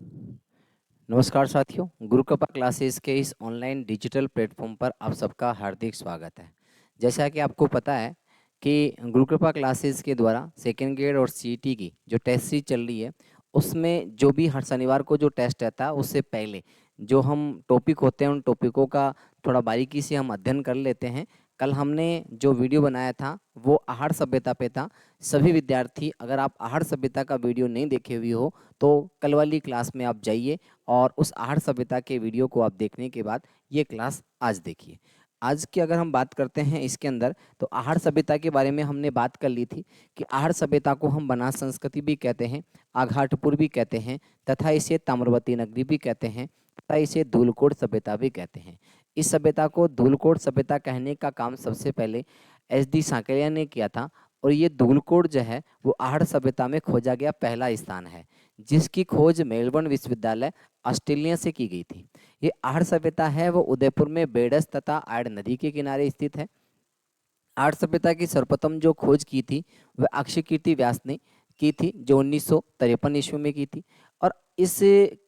नमस्कार साथियों, गुरुकृपा क्लासेस के इस ऑनलाइन डिजिटल प्लेटफॉर्म पर आप सबका हार्दिक स्वागत है। जैसा कि आपको पता है कि गुरुकृपा क्लासेस के द्वारा सेकेंड ग्रेड और सीईटी की जो टेस्ट सीरीज चल रही है, उसमें जो भी हर शनिवार को जो टेस्ट रहता है उससे पहले जो हम टॉपिक होते हैं उन टॉपिकों का थोड़ा बारीकी से हम अध्ययन कर लेते हैं। कल हमने जो वीडियो बनाया था वो आहार सभ्यता पे था। सभी विद्यार्थी, अगर आप आहार सभ्यता का वीडियो नहीं देखे हुए हो तो कल वाली क्लास में आप जाइए और उस आहार सभ्यता के वीडियो को आप देखने के बाद ये क्लास आज देखिए। आज की अगर हम बात करते हैं इसके अंदर, तो आहार सभ्यता के बारे में हमने बात कर ली थी कि आहार सभ्यता को हम बनास संस्कृति भी कहते हैं, आघाटपुर भी कहते हैं, तथा इसे ताम्रवती नगरी भी कहते हैं, तथा इसे धूलकोट सभ्यता भी कहते हैं। इस सभ्यता को धूलकोट सभ्यता कहने का काम सबसे पहले एस डी सांकरिया ने किया था। और ये धूलकोट जो है वो आहार सभ्यता में खोजा गया पहला स्थान है, जिसकी खोज मेलबर्न विश्वविद्यालय ऑस्ट्रेलिया से की गई थी। ये आहार सभ्यता है वो उदयपुर में बेडस तथा आड़ नदी के किनारे स्थित है। आहार सभ्यता की सर्वप्रथम जो खोज की थी वह अक्षय कीर्ति व्यास ने की थी, जो 1953 ईस्वी में की थी। और इस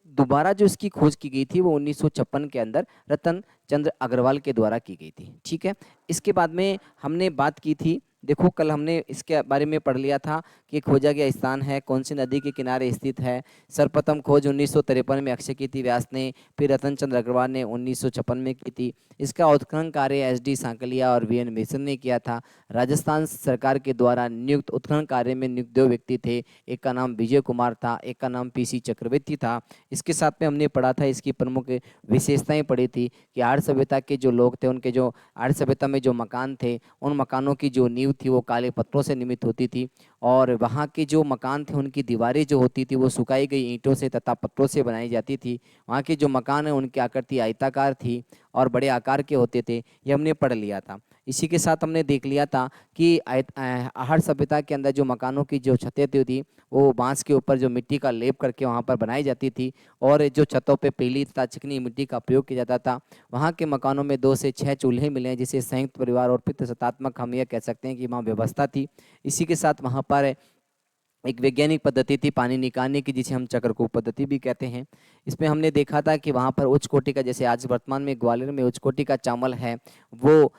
दोबारा जो इसकी खोज की गई थी वो 1956 के अंदर रतन चंद्र अग्रवाल के द्वारा की गई थी। ठीक है, इसके बाद में हमने बात की थी, देखो कल हमने इसके बारे में पढ़ लिया था कि खोजा गया स्थान है, कौन सी नदी के किनारे स्थित है। सर्वप्रथम खोज 1953 में अक्षय कीर्ति व्यास ने, फिर रतन चंद्र अग्रवाल ने 1956 में की थी। इसका उत्खनन कार्य एस डी सांकलिया और वी एन मेसन ने किया था। राजस्थान सरकार के द्वारा नियुक्त उत्खनन कार्य में नियुक्त 2 व्यक्ति थे, एक का नाम विजय कुमार था, एक का नाम पीसी चक्रवर्ती था। इसके साथ में हमने पढ़ा था, इसकी प्रमुख विशेषताएं पढ़ी थी कि आर्य सभ्यता के जो लोग थे उनके जो आर्य सभ्यता में जो मकान थे उन मकानों की जो नींव थी वो काले पत्थरों से निर्मित होती थी। और वहाँ के जो मकान थे उनकी दीवारें जो होती थी वो सुखाई गई ईंटों से तथा पत्थरों से बनाई जाती थी। वहाँ के जो मकान है उनकी आकृति आयताकार थी और बड़े आकार के होते थे, ये हमने पढ़ लिया था। इसी के साथ हमने देख लिया था कि आहार सभ्यता के अंदर जो मकानों की जो छतें थी वो बांस के ऊपर जो मिट्टी का लेप करके वहाँ पर बनाई जाती थी, और जो छतों पे पीली तथा चिकनी मिट्टी का प्रयोग किया जाता था। वहाँ के मकानों में 2 से 6 चूल्हे मिले हैं, जिसे संयुक्त परिवार और पितृसत्तात्मक हम यह कह सकते हैं कि वहाँ व्यवस्था थी। इसी के साथ वहाँ पर एक वैज्ञानिक पद्धति थी पानी निकालने की, जिसे हम चक्रकूप पद्धति भी कहते हैं। इसमें हमने देखा था कि वहाँ पर उच्च कोटि का, जैसे आज वर्तमान में ग्वालियर में उच्च कोटि का चावल है, वो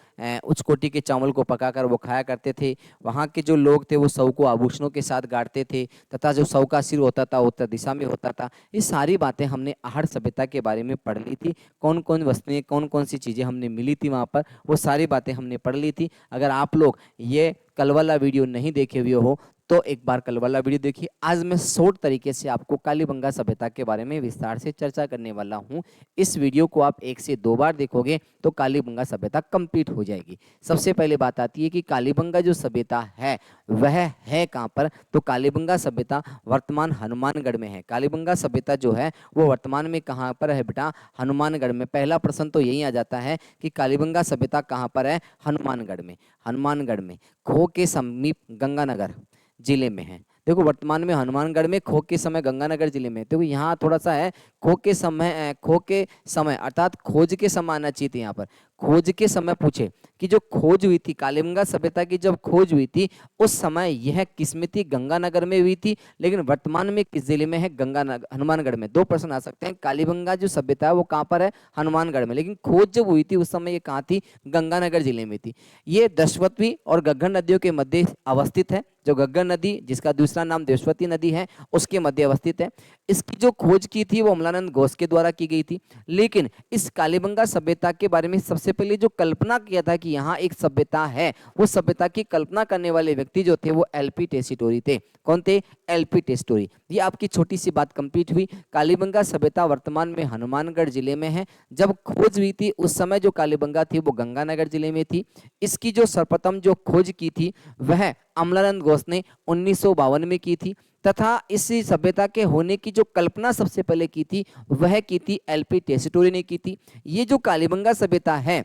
उच्च कोटि के चावल को पकाकर वो खाया करते थे। वहाँ के जो लोग थे वो शव को आभूषणों के साथ गाड़ते थे, तथा जो शव का सिर होता था उत्तर दिशा में होता था। ये सारी बातें हमने आहार सभ्यता के बारे में पढ़ ली थी। कौन कौन वस्तुएं, कौन कौन सी चीज़ें हमने मिली थी वहाँ पर, वो सारी बातें हमने पढ़ ली थी। अगर आप लोग ये कल वाला वीडियो नहीं देखे हुए हो तो एक बार कल वाला वीडियो देखिए। आज मैं शॉर्ट तरीके से आपको कालीबंगा सभ्यता के बारे में विस्तार से चर्चा करने वाला हूं। इस वीडियो को आप 1 से 2 बार देखोगे तो कालीबंगा सभ्यता कंप्लीट हो जाएगी। सबसे पहले बात आती है कि कालीबंगा जो सभ्यता है वह है कहाँ पर, तो कालीबंगा सभ्यता वर्तमान हनुमानगढ़ में है। कालीबंगा सभ्यता जो है वो वर्तमान में कहाँ पर है बेटा, हनुमानगढ़ में। पहला प्रश्न तो यही आ जाता है कि कालीबंगा सभ्यता कहाँ पर है, हनुमानगढ़ में। हनुमानगढ़ में खो के समीप गंगानगर जिले में है। देखो वर्तमान में हनुमानगढ़ में, खो के समय गंगानगर जिले में। देखो यहाँ थोड़ा सा है, खो के समय अर्थात खोज के समय आना चाहिए थी। यहाँ पर खोज के समय पूछे कि जो खोज हुई थी कालीबंगा सभ्यता की, जब खोज हुई थी उस समय यह किसमें थी, गंगानगर में हुई थी। लेकिन वर्तमान में किस जिले में है, गंगानगर, हनुमानगढ़ में। 2 प्रश्न आ सकते हैं। कालीबंगा जो सभ्यता है वो कहाँ पर है, हनुमानगढ़ में, लेकिन खोज जब हुई थी उस समय ये कहाँ थी, गंगानगर जिले में थी। ये दशवतवी और घग्गर नदियों के मध्य अवस्थित है। जो घग्गर नदी, जिसका दूसरा नाम देशवती नदी है, उसके मध्य अवस्थित है। इसकी जो खोज की थी वो अमलानंद घोष के द्वारा की गई थी। लेकिन इस कालीबंगा सभ्यता के बारे में सबसे पहले जो कल्पना किया था कि यहाँ एक सभ्यता है, वो सभ्यता की कल्पना करने वाले व्यक्ति जो थे वो एलपी टेसीटोरी थे। कौन थे, एलपी टेसीटोरी। ये आपकी छोटी सी बात कंप्लीट हुई। कालीबंगा सभ्यता वर्तमान में हनुमानगढ़ जिले में है। जब खोज हुई थी उस समय जो कालीबंगा थी वो गंगानगर जिले में थी। इसकी जो सर्वप्रथम जो खोज की थी वह अमलानंद घोष ने 1952 में की थी, तथा इसी सभ्यता के होने की जो कल्पना सबसे पहले की थी वह की थी एलपी टेसीटोरी ने की थी। ये जो कालीबंगा सभ्यता है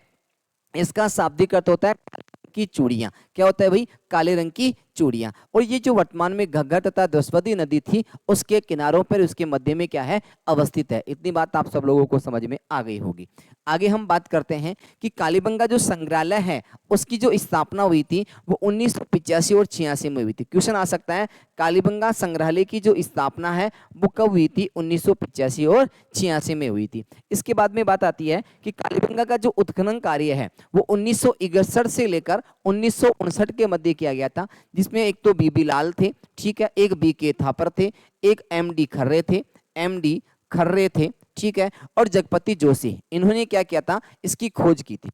इसका शाब्दिक अर्थ होता है की चूड़ियां। क्या होता है भाई, काले रंग की चूड़ियां। और ये जो वर्तमान में घग्गर तथा द्रस्वती नदी थी उसके किनारों पर उसके मध्य में क्या है, अवस्थित है। इतनी बात आप सब लोगों को समझ में आ गई होगी। आगे हम बात करते हैं कि कालीबंगा जो संग्रहालय है उसकी जो स्थापना हुई थी वो 1985 और 86 में हुई थी। क्वेश्चन आ सकता है कालीबंगा संग्रहालय की जो स्थापना है वो कब हुई थी, 1985 और 86 में हुई थी। इसके बाद में बात आती है कि कालीबंगा का जो उत्खनन कार्य है वो 1961 से लेकर 1959 के मध्य किया गया था, जिसमें एक तो बीबी लाल थे, ठीक है, एक बीके थापर थे, एक एमडी खर्रे थे, एमडी खर्रे थे, ठीक है, और जगपति जोशी, इन्होंने क्या किया था, इसकी खोज की थी।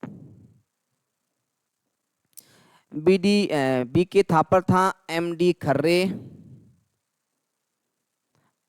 बीके थापर था, एमडी खर्रे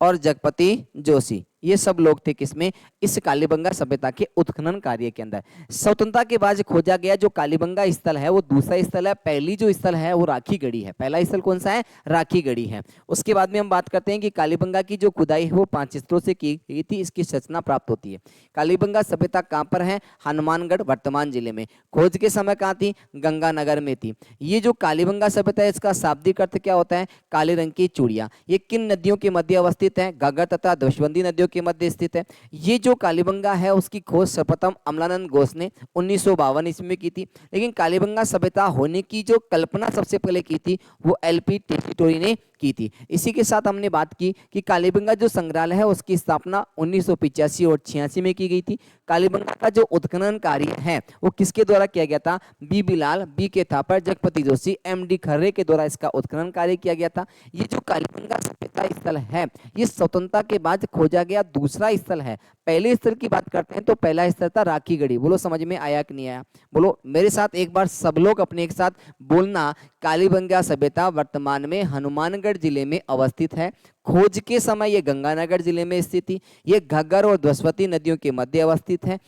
और जगपति जोशी, ये सब लोग थे किसमें, इस कालीबंगा सभ्यता के उत्खनन कार्य के अंदर। स्वतंत्रता के बाद खोजा गया जो कालीबंगा स्थल है वो दूसरा स्थल है, पहली जो स्थल है वो राखीगढ़ी है। पहला स्थल कौन सा है, राखीगढ़ी है। उसके बाद में हम बात करते हैं कि कालीबंगा की जो खुदाई है वो 5 स्तरों से की गई थी, इसकी सूचना प्राप्त होती है। कालीबंगा सभ्यता कहाँ पर है, हनुमानगढ़ वर्तमान जिले में। खोज के समय कहाँ थी, गंगानगर में थी। ये जो कालीबंगा सभ्यता है इसका शाब्दिक अर्थ क्या होता है, काले रंग की चूड़ियां। ये किन नदियों के मध्य अवस्थित है, घग्गर तथा द्रस्वती नदियों के मध्य स्थित है। ये जो कालीबंगा है उसकी खोज सर्वप्रथम अमलानंद घोष ने 1952 ईस्वी में की थी, लेकिन कालीबंगा सभ्यता होने की जो कल्पना सबसे पहले की थी वो एलपी टेलीटोरी ने की थी। इसी के साथ हमने बात की कि कालीबंगा जो संग्रहालय है उसकी स्थापना 1985 और 86 में की गई थी। कालीबंगा का जो उत्खनन कार्य है वो किसके द्वारा किया गया था, बीबी लाल, बीके थापर, जगपति जोशी, एमडी खर्रे के द्वारा इसका उत्खनन कार्य किया गया था। ये जो कालीबंगा सभ्यता स्थल है ये स्वतंत्रता के बाद खोजा गया दूसरा स्थल है। पहले स्थल की बात करते हैं तो पहला स्थल था राखीगढ़ी। बोलो समझ में आया कि नहीं आया, बोलो मेरे साथ एक बार सब लोग अपने एक साथ बोलना, कालीबंगा सभ्यता वर्तमान में हनुमानगढ़ जिले में अवस्थित है। खोज के समय ये गंगानगर जिले में स्थित थी। ये घग्गर और द्रस्वती नदियों के मध्य अवस्थित है।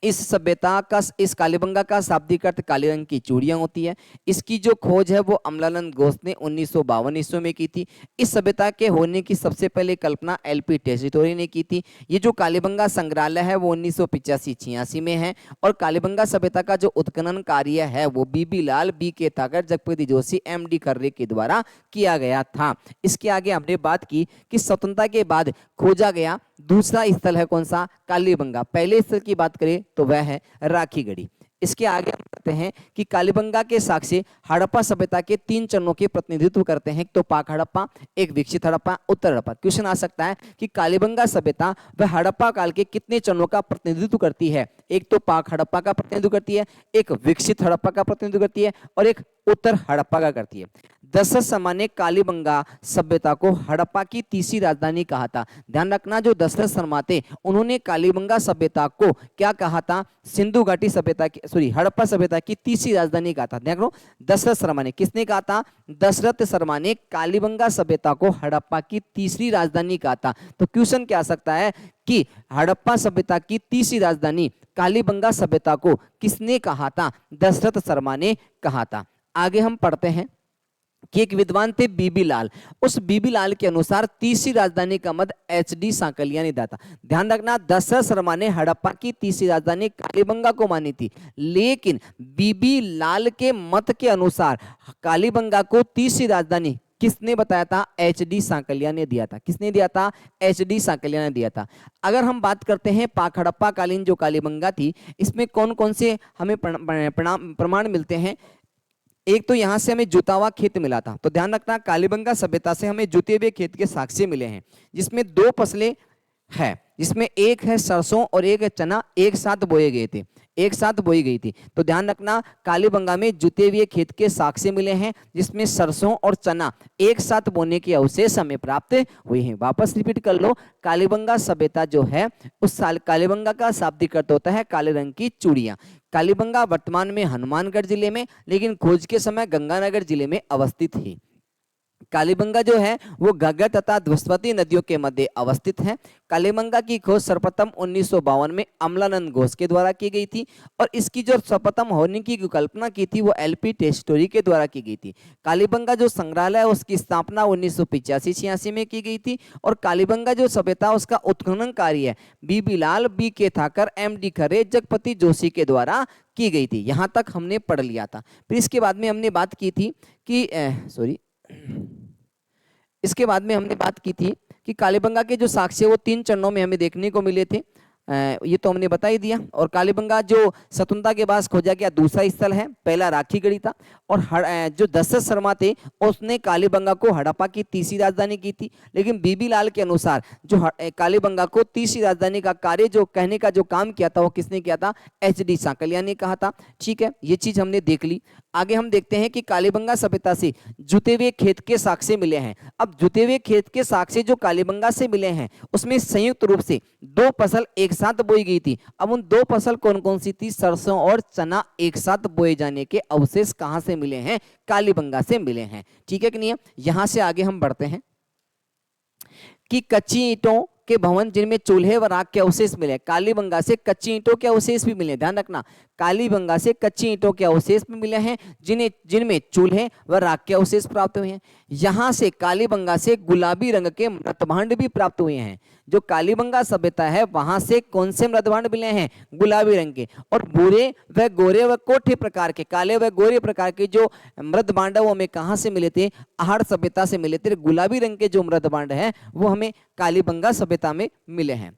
इस सभ्यता का, इस कालीबंगा का शाब्दिक अर्थ काले रंग की चूड़ियां होती है। इसकी जो खोज है वो अमलानंद घोष ने 1952 ईस्वी में की थी। इस सभ्यता के होने की सबसे पहले कल्पना एलपी टेलीटोरी ने की थी। ये जो कालीबंगा संग्रहालय है वो 1985-86 में है। और कालीबंगा सभ्यता का जो उत्खनन कार्य है वो बीबी लाल, बीके थापर, जगपति जोशी, एमडी खर्रे के द्वारा किया गया था। इसके आगे हमने बात की कि स्वतंत्रता के बाद खोजा गया दूसरा स्थल है कौन सा, कालीबंगा। पहले स्थल की बात करें तो वह है राखीगढ़ी। इसके आगे हम कहते हैं कि कालीबंगा के साक्ष्य हड़प्पा सभ्यता के 3 चरणों के प्रतिनिधित्व करते हैं। एक तो पाक हड़प्पा, एक विकसित हड़प्पा, उत्तर हड़प्पा। क्वेश्चन आ सकता है कि कालीबंगा सभ्यता वह हड़प्पा काल के कितने चरणों का प्रतिनिधित्व करती है। एक तो पाक हड़प्पा का प्रतिनिधित्व करती है, एक विकसित हड़प्पा का प्रतिनिधित्व करती है और एक उत्तर हड़प्पा का करती है। दशरथ शर्मा ने कालीबंगा सभ्यता को हड़प्पा की तीसरी राजधानी कहा था। ध्यान रखना जो दशरथ शर्मा थे उन्होंने कालीबंगा सभ्यता को क्या कहा था, सिंधु घाटी सभ्यता की, सॉरी, हड़प्पा सभ्यता की तीसरी राजधानी कहा था। देखो दशरथ शर्मा ने, किसने कहा था, दशरथ शर्मा ने कालीबंगा सभ्यता को हड़प्पा की तीसरी राजधानी कहा था। तो क्वेश्चन क्या आ सकता है कि हड़प्पा सभ्यता की तीसरी राजधानी कालीबंगा सभ्यता को किसने कहा था, दशरथ शर्मा ने कहा था। आगे हम पढ़ते हैं कि एक विद्वान थे बीबी लाल। उस बीबी लाल के अनुसार तीसरी राजधानी का मत एचडी सांकलिया ने दिया था। ध्यान रखना दशरथ शर्मा ने हड़प्पा की तीसरी राजधानी कालीबंगा को मानी थी, लेकिन बीबी लाल के मत के अनुसार कालीबंगा को तीसरी राजधानी किसने बताया था, एचडी सांकलिया ने दिया था। किसने दिया था, एचडी सांकलिया ने दिया था। अगर हम बात करते हैं पाक हड़प्पा कालीन जो कालीबंगा थी, इसमें कौन कौन से हमें प्रमाण मिलते हैं। एक तो यहां से हमें जुता हुआ खेत मिला था, तो ध्यान रखना कालीबंगा सभ्यता से हमें जुते हुए खेत के साक्ष्य मिले हैं, जिसमें 2 फसलें है, जिसमें एक है सरसों और एक है चना, एक साथ बोए गए थे, एक साथ बोई गई थी। तो ध्यान रखना कालीबंगा में जुते हुए खेत के साक्ष्य मिले हैं, जिसमें सरसों और चना एक साथ बोने के अवशेष हमें प्राप्त हुए हैं। वापस रिपीट कर लो, कालीबंगा सभ्यता जो है उस साल कालीबंगा का शाब्दिक अर्थ होता है काले रंग की चूड़ियां। कालीबंगा वर्तमान में हनुमानगढ़ जिले में, लेकिन खोज के समय गंगानगर जिले में अवस्थित है। कालीबंगा जो है वो घग्गर तथा धुस्वती नदियों के मध्य अवस्थित है। कालीबंगा की खोज सर्वप्रथम 1952 में अमलानंद घोष के द्वारा की गई थी और इसकी जो सर्वप्रथम होने की कल्पना की थी वो एलपी टेस्टोरी के द्वारा की गई थी। कालीबंगा जो संग्रहालय है उसकी स्थापना 1985-86 में की गई थी और कालीबंगा जो सभ्यता उसका उत्खनन कार्य है बीबी लाल, बी के थाकर, एम डी खरे, जगपति जोशी के द्वारा की गई थी। यहाँ तक हमने पढ़ लिया था। फिर इसके बाद में हमने बात की थी कि इसके बाद में हमने बात की थी कि कालीबंगा के जो साक्ष्य वो 3 चरणों में हमें देखने को मिले थे। ये तो हमने बता ही दिया। और कालीबंगा जो स्वतंत्रता के बाद खोजा गया दूसरा स्थल है, पहला राखीगढ़ी था। और जो दशरथ शर्मा थे उसने कालीबंगा को हड़प्पा की तीसरी राजधानी की थी, लेकिन बीबी लाल के अनुसार जो कालीबंगा को तीसरी राजधानी का कार्य जो कहने का जो काम किया था वो किसने किया था? एच.डी. सांकलिया ने कहा था। ठीक है, ये चीज हमने देख ली। आगे हम देखते हैं कि कालीबंगा सभ्यता से जुते हुए खेत के साक्ष्य मिले हैं। अब जुते हुए खेत के साक्ष्य जो कालीबंगा से मिले हैं उसमें संयुक्त रूप से 2 फसल एक साथ बोई गई थी। अब उन 2 फसल कौन कौन सी थी? सरसों और चना एक साथ बोए जाने के अवशेष कहां से मिले हैं? कालीबंगा से मिले हैं। ठीक है कि नहीं है? यहां से आगे हम बढ़ते हैं कि कच्ची ईंटों के भवन जिनमें चूल्हे व राख के अवशेष मिले। कालीबंगा से कच्ची ईंटों के अवशेष भी मिले, ध्यान रखना। कालीबंगा से कच्ची ईंटों के अवशेष भी मिले हैं जिनमें चूल्हे व राख के अवशेष प्राप्त हुए हैं। यहाँ से कालीबंगा से गुलाबी रंग के मृतभांड भी प्राप्त हुए हैं। जो कालीबंगा सभ्यता है वहां से कौन से मृतभांड मिले हैं? गुलाबी रंग के। और भूरे व गोरे व कोठे प्रकार के, काले व गोरे प्रकार के जो मृतभांड वो हमें कहाँ से मिले थे? आहड़ सभ्यता से मिले थे। गुलाबी रंग के जो मृतभांड है वो हमें कालीबंगा सभ्यता में मिले हैं।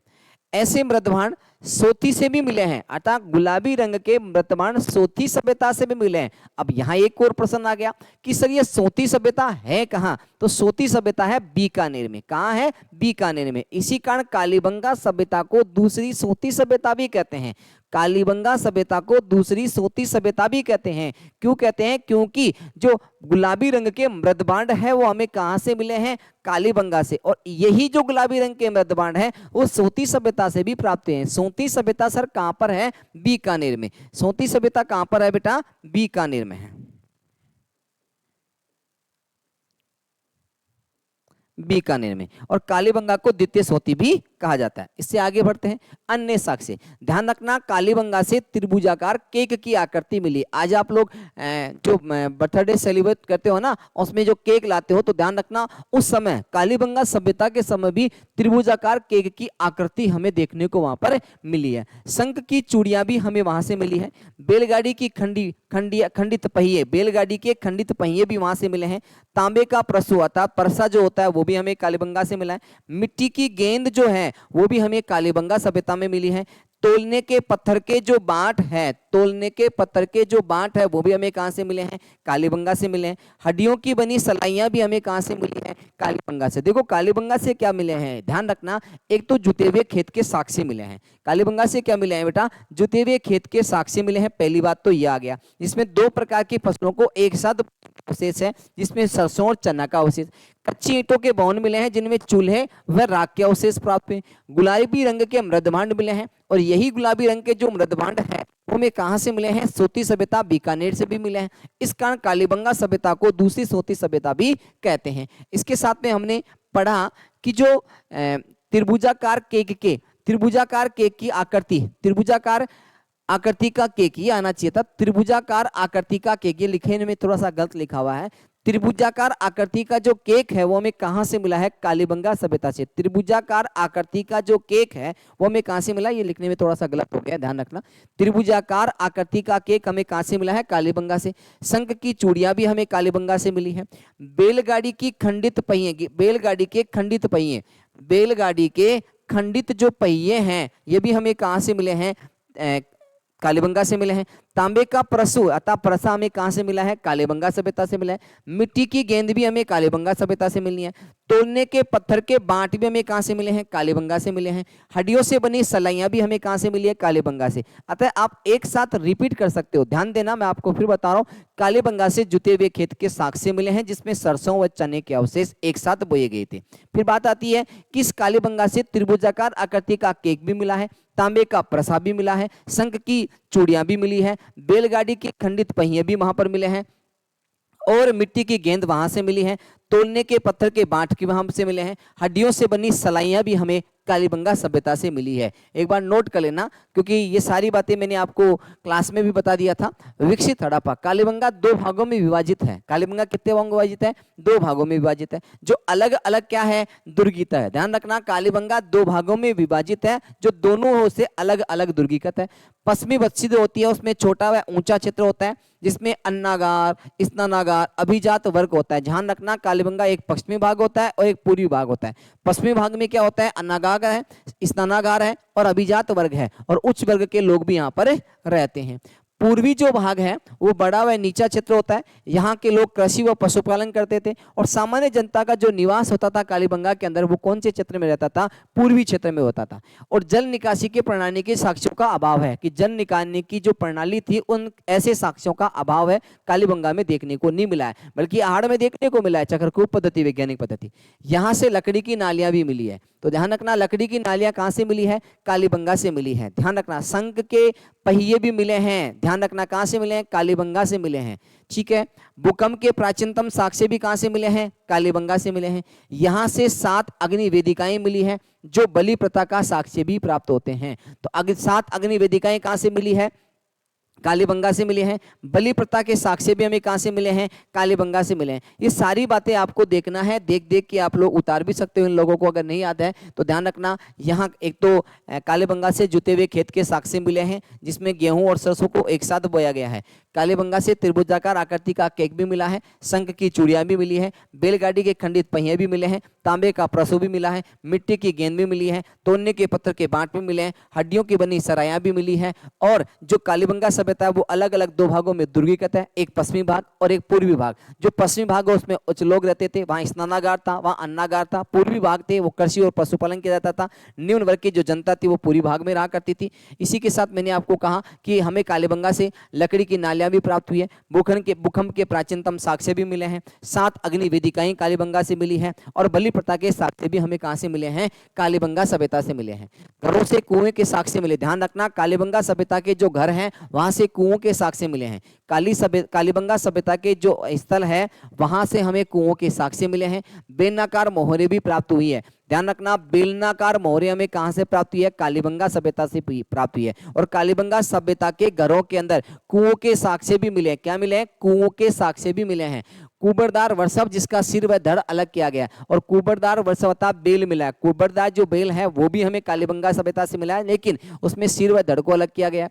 ऐसे मृतभांड सोती से भी मिले हैं, अर्थात गुलाबी रंग के मृतभांड सोती सभ्यता से भी मिले हैं। अब यहाँ एक और प्रश्न आ गया कि सर ये सोती सभ्यता है कहाँ? तो सोती सभ्यता है बीकानेर में। कहाँ है? बीकानेर में। इसी कारण कालीबंगा सभ्यता को दूसरी सोती सभ्यता भी कहते हैं। कालीबंगा सभ्यता को दूसरी सोती सभ्यता भी कहते हैं। क्यों कहते हैं? क्योंकि जो गुलाबी रंग के मृतभांड है वो हमें कहां से मिले हैं? कालीबंगा से। और यही जो गुलाबी रंग के मृतभांड है वो सोती सभ्यता से भी प्राप्त हैं। सोती सभ्यता सर कहां पर है? बीकानेर में। सोती सभ्यता कहां पर है बेटा? बीकानेर में है, बीकानेर में। और कालीबंगा को द्वितीय सोती भी कहा जाता है। इससे आगे बढ़ते हैं अन्य साक्ष्य। ध्यान रखना, कालीबंगा से त्रिभुजाकार केक की आकृति मिली। आज आप लोग जो बर्थडे सेलिब्रेट करते हो ना उसमें जो केक लाते हो तो ध्यान रखना उस समय कालीबंगा सभ्यता के समय भी त्रिभुजाकार केक की आकृति हमें देखने को वहां पर मिली है। शंख की चूड़ियां भी हमें वहां से मिली है। बैलगाड़ी की खंडित पहिए, बैलगाड़ी के खंडित पहिए भी वहां से मिले हैं। तांबे का प्रसु अर्थात परसा जो होता है वो भी हमें कालीबंगा से मिला है। मिट्टी की गेंद जो है वो भी हमें कालीबंगा सभ्यता में मिली है। तोलने के पत्थर के जो बांट है, तोलने के पत्थर के जो बांट है वो भी हमें कहां से मिले हैं? कालीबंगा से मिले हैं। हड्डियों की बनी सलाइयां भी हमें कहां से मिली हैं? कालीबंगा से। देखो कालीबंगा से क्या मिले हैं, ध्यान रखना, एक तो जुते हुए खेत के साक्ष्य मिले हैं। कालीबंगा से क्या मिले हैं बेटा? जुते हुए खेत के साक्ष्य मिले हैं। पहली बात तो यह आ गया। इसमें 2 प्रकार की फसलों को एक साथ अवशेष है जिसमें सरसों और चना का अवशेष। कच्ची ईंटों के भवन मिले हैं जिनमें चूल्हे व राख के अवशेष प्राप्त हुए। गुलाबी रंग के मृतभांड मिले हैं और यही गुलाबी रंग के जो मृतभांड है वो हमें कहां से मिले हैं? सोती सभ्यता बीकानेर से भी मिले हैं। इस कारण कालीबंगा सभ्यता को दूसरी सोती सभ्यता भी कहते हैं। इसके साथ में हमने पढ़ा कि जो त्रिभुजाकार केक की आकृति, त्रिभुजाकार आकृति का केक, ये आना चाहिए था त्रिभुजाकार आकृति का केक। ये लिखे में थोड़ा सा गलत लिखा हुआ है। त्रिभुजाकार आकृति का जो केक है वो हमें कहां से मिला है? कालीबंगा सभ्यता से। त्रिभुजाकार आकृति का जो केक है वो हमें कहां से मिला? ये लिखने में थोड़ा सा गलत हो गया, ध्यान रखना। त्रिभुजाकार आकृति का केक हमें कहां से मिला है? कालीबंगा से। शंख की चूड़ियां भी हमें कालीबंगा से मिली है। बैलगाड़ी की खंडित पहिए, बैलगाड़ी के खंडित पहिए, बैलगाड़ी के खंडित जो पहिए हैं ये भी हमें कहां से मिले हैं? कालीबंगा से मिले हैं। तांबे का प्रसु अर्थात प्रसा हमें कहां से मिला है? कालीबंगा सभ्यता से मिला है। मिट्टी की गेंद भी हमें कालीबंगा सभ्यता से मिलनी है। तोलने के पत्थर के बांट भी हमें कहां से मिले हैं? कालीबंगा से मिले हैं। हड्डियों से बनी सलाइयां भी हमें कहां से मिली है? कालीबंगा से। अतः आप एक साथ रिपीट कर सकते हो, ध्यान देना, मैं आपको फिर बता रहा हूं। कालीबंगा से जुते हुए खेत के साक्ष्य मिले हैं जिसमें सरसों व चने के अवशेष एक साथ बोए गए थे। फिर बात आती है कि इस कालीबंगा से त्रिभुजाकार आकृति का केक भी मिला है, तांबे का प्रसा भी मिला है, शंख की चूड़ियां भी मिली है, बैलगाड़ी के खंडित पहिए भी वहां पर मिले हैं और मिट्टी की गेंद वहां से मिली है। तोलने के पत्थर के बांट की हमसे मिले हैं, हड्डियों से बनी सलाइयां भी हमें कालीबंगा सभ्यता से मिली है। एक बार नोट कर लेना, क्योंकि ये सारी बातें मैंने आपको क्लास में भी बता दिया था। विकसित हड़प्पा, कालीबंगा दो भागों में विभाजित है। कालीबंगा कितने भागों में विभाजित है? दो भागों में विभाजित है। जो अलग अलग क्या है? दुर्गीता है। ध्यान रखना, कालीबंगा दो भागों में विभाजित है, जो दोनों से अलग अलग दुर्गीकत है। पश्चिमी बस्ती जो होती है उसमें छोटा व ऊंचा क्षेत्र होता है, जिसमें अन्नागार, स्नानागार, अभिजात वर्ग होता है। ध्यान रखना, कालीबंगा एक पश्चिमी भाग होता है और एक पूर्वी भाग होता है। पश्चिमी भाग में क्या होता है? अन्नागार है, स्नानागार है और अभिजात वर्ग है, और उच्च वर्ग के लोग भी यहाँ पर रहते हैं। पूर्वी जो भाग है वो बड़ा व नीचा क्षेत्र होता है। यहाँ के लोग कृषि व पशुपालन करते थे, और सामान्य जनता का जो निवास होता था कालीबंगा के अंदर, वो कौन से क्षेत्र में रहता था? पूर्वी क्षेत्र में होता था। और जल निकासी की प्रणाली के साक्ष्यों का अभाव है, कि जल निकालने की जो प्रणाली थी उन ऐसे साक्ष्यों का अभाव है, कालीबंगा में देखने को नहीं मिला है, बल्कि आहड़ में देखने को मिला है, चक्रकूप पद्धति, वैज्ञानिक पद्धति। यहाँ से लकड़ी की नालियां भी मिली है। तो ध्यान रखना, लकड़ी की नालियां कहां से मिली है? कालीबंगा से मिली है। ध्यान रखना, शंख के पहिए भी मिले हैं। ध्यान रखना, कहां से मिले हैं? कालीबंगा से मिले हैं। ठीक है। भूकंप के प्राचीनतम साक्ष्य भी कहां से मिले हैं? कालीबंगा से मिले हैं। यहां से 7 अग्नि वेदिकाएं मिली है, जो बलि प्रथा का साक्ष्य भी प्राप्त होते हैं। तो 7 अग्नि वेदिकाएं कहां से मिली है? कालीबंगा से मिले हैं। बलि प्रथा के साक्ष्य भी हमें कहां से मिले हैं? कालीबंगा से मिले हैं। ये सारी बातें आपको देखना है, देख देख के आप लोग उतार भी सकते हो इन लोगों को, अगर नहीं याद है तो ध्यान रखना। यहाँ एक तो कालीबंगा से जुते हुए खेत के साक्ष्य मिले हैं, जिसमें गेहूं और सरसों को एक साथ बोया गया है। कालीबंगा से त्रिभुजाकार आकृति का केक भी मिला है, शंख की चूड़ियां भी मिली है, बैलगाड़ी के खंडित पहिए भी मिले हैं, तांबे का प्रसू भी मिला है, मिट्टी की गेंद भी मिली है, तोड़ने के पत्थर के बांट भी मिले हैं, हड्डियों की बनी सरायां भी मिली है। और जो कालीबंगा सभ्यता है वो अलग अलग दो भागों में दुर्गीकृत है, एक पश्चिमी भाग और एक पूर्वी भाग। जो पश्चिमी भाग है उसमें उच्च लोग रहते थे, वहां स्नानागार था, वहां अन्नागार था। पूर्वी भाग थे वो कृषि और पशुपालन किया जाता था। निम्न वर्ग की जो जनता थी वो पूर्वी भाग में रहा करती थी। इसी के साथ मैंने आपको कहा कि हमें कालीबंगा से लकड़ी की नालियां भी प्राप्त हुई है, भूकंप के प्राचीनतम साक्ष्य भी मिले हैं, 7 अग्नि वेदिकाएं कालीबंगा से मिली है, और बलि प्रथा के साक्ष्य भी हमें कहां से मिले हैं? कालीबंगा सभ्यता से मिले हैं। घरों से कुएं के साक्ष्य मिले। ध्यान रखना, कालीबंगा सभ्यता के जो घर हैं वहां से कुओं के साक्ष्य मिले हैं। कालीबंगा सभ्यता के जो स्थल है वहां से हमें कुओं के साक्ष्य मिले हैं। बेलनाकार मोहरे भी प्राप्त हुई है। ध्यान रखना, बेलनाकार मोहरे हमें कहां से प्राप्त हुई है? कालीबंगा सभ्यता से प्राप्त हुई है। और कालीबंगा सभ्यता के घरों के अंदर कुओं के साक्ष्य भी मिले हैं। क्या मिले हैं? कुओं के साक्ष्य भी मिले हैं। कुबरदार वर्षभ, जिसका सिर व धड़ अलग किया गया, और कुबरदार वर्षवता बेल मिला है। कुबरदार जो बेल है वो भी हमें कालीबंगा सभ्यता से मिला है, लेकिन उसमें सिर व धड़ को अलग किया गया।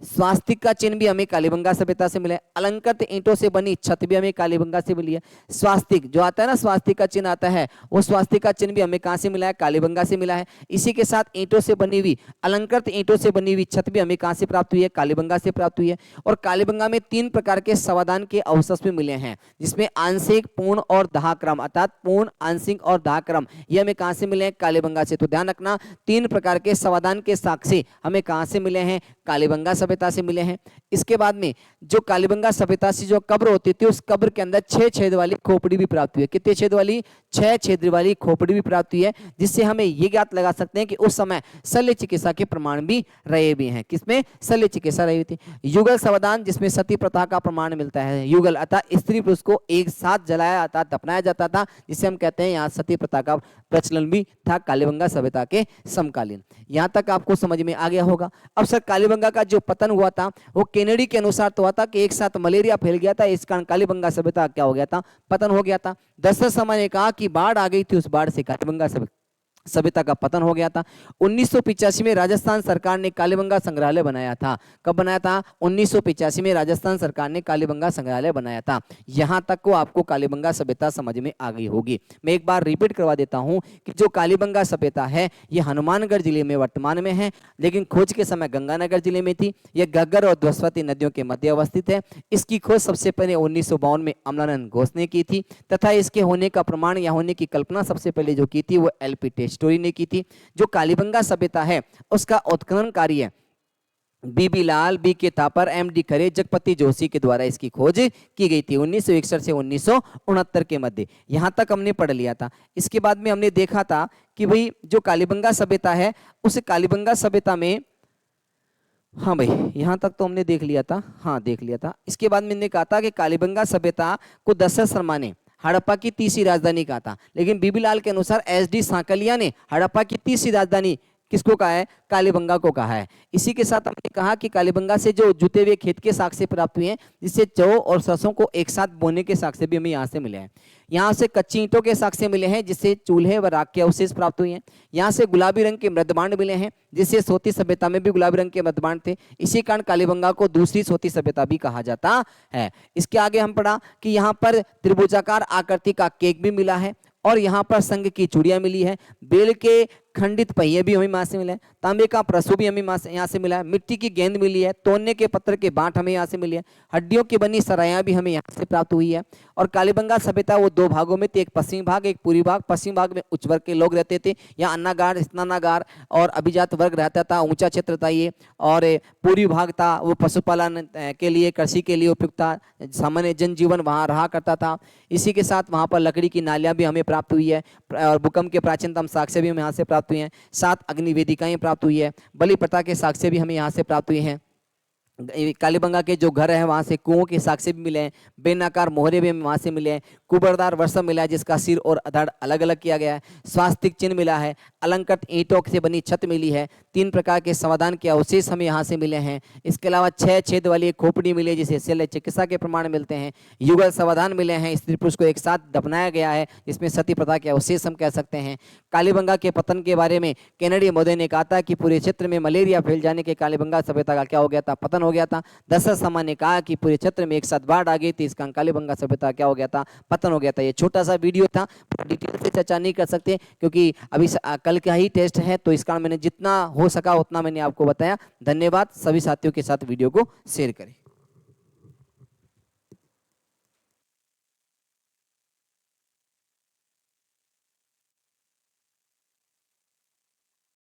स्वास्तिक का चिन्ह भी हमें कालीबंगा सभ्यता से मिला है। अलंकृत ईंटों से बनी छत भी हमें कालीबंगा से मिली है। स्वास्तिक जो आता है ना, स्वास्तिक का चिन्ह आता है, वो स्वास्तिक का चिन्ह भी हमें कहां से मिला है? कालीबंगा से मिला है। इसी के साथ ईंटों से बनी हुई, अलंकृत ईंटों से बनी हुई छत भी हमें कहां से प्राप्त हुई है? कालीबंगा से प्राप्त हुई है। और कालीबंगा में 3 प्रकार के समाधान के अवशेष भी मिले हैं, जिसमें आंशिक, पूर्ण और दाहक्रम, अर्थात पूर्ण, आंशिक और दाहक्रम, ये हमें कहां से मिले हैं? कालीबंगा से। तो ध्यान रखना, 3 प्रकार के समाधान के साक्ष्य हमें कहां से मिले हैं? कालीबंगा सभ्यता से मिले हैं। इसके बाद में जो कालीबंगा सभ्यता से जो कब्र होती थी, उस कब्र के अंदर 6 छेद वाली खोपड़ी भी प्राप्त हुई है। कितने छेद वाली? 6 छेद वाली खोपड़ी भी प्राप्त हुई है, जिससे हमें ये ज्ञात लगा सकते हैं कि उस समय शल्य चिकित्सा के प्रमाण भी रहे भी हैं। किसमें? शल्य चिकित्सा रही थी। युगल समाधान, जिसमें सती प्रथा का प्रमाण मिलता है। युगल अर्थात स्त्री पुरुष को एक साथ जलाया अर्थात दफनाया जाता था, जिसे हम कहते हैं यहाँ सती प्रथा का प्रचलन भी था कालीबंगा सभ्यता के समकालीन। यहाँ तक आपको समझ में आ गया होगा। अब सर, कालीबंगा का जो पतन हुआ था वो केनेडी के अनुसार तो हुआ था कि एक साथ मलेरिया फैल गया था, इस कारण कालीबंगा सभ्यता क्या हो गया था? पतन हो गया था। दशरथ समय ने कहा कि बाढ़ आ गई थी, उस बाढ़ से कालीबंगा सभ्यता का पतन हो गया था। 1985 में राजस्थान सरकार ने कालीबंगा संग्रहालय बनाया था। कब बनाया था? 1985 में राजस्थान सरकार ने कालीबंगा संग्रहालय बनाया था। यहां तक को आपको कालीबंगा सभ्यता समझ में आ गई होगी। मैं एक बार रिपीट करवा देता हूं कि जो कालीबंगा सभ्यता है ये हनुमानगढ़ जिले में वर्तमान में है, लेकिन खोज के समय गंगानगर जिले में थी। यह घग्गर और द्वस्वती नदियों के मध्य अवस्थित है। इसकी खोज सबसे पहले 1952 में अमलानंद घोष ने की थी, तथा इसके होने का प्रमाण या होने की कल्पना सबसे पहले जो की थी वो एलपी स्टोरी ने की थी। जो कालीबंगा सभ्यता है उसका उत्खनन कार्य बीबी लाल, बी के तापर, एम डी खरे, जगपति जोशी के द्वारा इसकी खोज की गई थी 1961 से 1969 के मध्य। यहां तक हमने पढ़ लिया था। इसके बाद में हमने देखा था कि भाई जो कालीबंगा सभ्यता है उस कालीबंगा सभ्यता में, हाँ भाई यहां तक तो हमने देख लिया था, हाँ देख लिया था। इसके बाद मैंने कहा था कि कालीबंगा सभ्यता को दशरथ शर्मा ने हड़प्पा की तीसरी राजधानी कहा था, लेकिन बीबीलाल के अनुसार एसडी सांकलिया ने हड़प्पा की तीसरी राजधानी किसको कहा है? कालीबंगा को कहा है। इसी के साथ हमने कहा कि कालीबंगा से जो जुते हुए खेत के साक्ष्य प्राप्त हुए हैं, जिससे जौ और सरसों को एक साथ बोने के साक्ष्य भी हमें यहाँ से मिले हैं। यहाँ से कच्ची ईंटों के साक्ष्य मिले हैं, जिससे चूल्हे व राख के अवशेष प्राप्त हुए हैं। यहाँ से गुलाबी रंग के मृदभांड मिले हैं, जिससे सोती सभ्यता में भी गुलाबी रंग के मृदभांड थे। इसी कारण कालीबंगा को दूसरी सोती सभ्यता भी कहा जाता है। इसके आगे हम पढ़ा कि यहाँ पर त्रिभुजाकार आकृति का केक भी मिला है और यहाँ पर संघ की चूड़ियां मिली है। बेल के खंडित पहिए भी हमें यहाँ से मिले हैं। तांबे का प्रसू भी हमें यहाँ से मिला है। मिट्टी की गेंद मिली है। तोड़ने के पत्थर के बांट हमें यहाँ से मिली है। हड्डियों की बनी सरायां भी हमें यहाँ से प्राप्त हुई है। और कालीबंगा सभ्यता वो दो भागों में थी, एक पश्चिमी भाग एक पूर्वी भाग। पश्चिम भाग में उच्च वर्ग के लोग रहते थे, यहाँ अन्नागार स्नानागार और अभिजात वर्ग रहता था, ऊंचा क्षेत्र था ये। और पूर्वी भाग था वो पशुपालन के लिए, कृषि के लिए उपयुक्त था, सामान्य जनजीवन वहाँ रहा करता था। इसी के साथ वहाँ पर लकड़ी की नालियाँ भी हमें प्राप्त हुई है और भूकंप के प्राचीनतम साक्ष्य भी हमें यहाँ से प्राप्त हुए हैं। 7 अग्निवेदिकाएं प्राप्त हुई है। बलि प्रथा के साक्ष्य भी हमें यहाँ से प्राप्त हुए हैं। कालीबंगा के जो घर है वहाँ से कुओं के साक्ष्य भी मिले हैं। बेनाकार मोहरे भी वहाँ से मिले हैं। कुबरदार वर्षम मिला है, जिसका सिर और धड़ अलग अलग किया गया है। स्वास्तिक चिन्ह मिला है। अलंकृत ईंटों से बनी छत मिली है। 3 प्रकार के समाधान के अवशेष हमें यहाँ से मिले हैं। इसके अलावा 6 छेद वाली एक खोपड़ी मिली है, जिसे शल्य चिकित्सा के प्रमाण मिलते हैं। युगल समाधान मिले हैं। स्त्री पुरुष को एक साथ दफनाया गया है, जिसमें सती प्रथा के अवशेष हम कह सकते हैं। कालीबंगा के पतन के बारे में कैनेडी महोदय ने कहा था कि पूरे क्षेत्र में मलेरिया फैल जाने के कालीबंगा सभ्यता का क्या हो गया था? पतन हो गया था। दशरथ शर्मा ने कहा कि पूरे क्षेत्र में एक साथ बाढ़ आ गई थी, इसका कालीबंगा सभ्यता क्या हो गया था? पतन हो गया था। ये छोटा सा वीडियो था, डिटेल से चर्चा नहीं कर सकते क्योंकि अभी कल का ही टेस्ट है, तो इस कारण मैंने जितना हो सका उतना मैंने आपको बताया। धन्यवाद। सभी साथियों के साथ वीडियो को शेयर करें।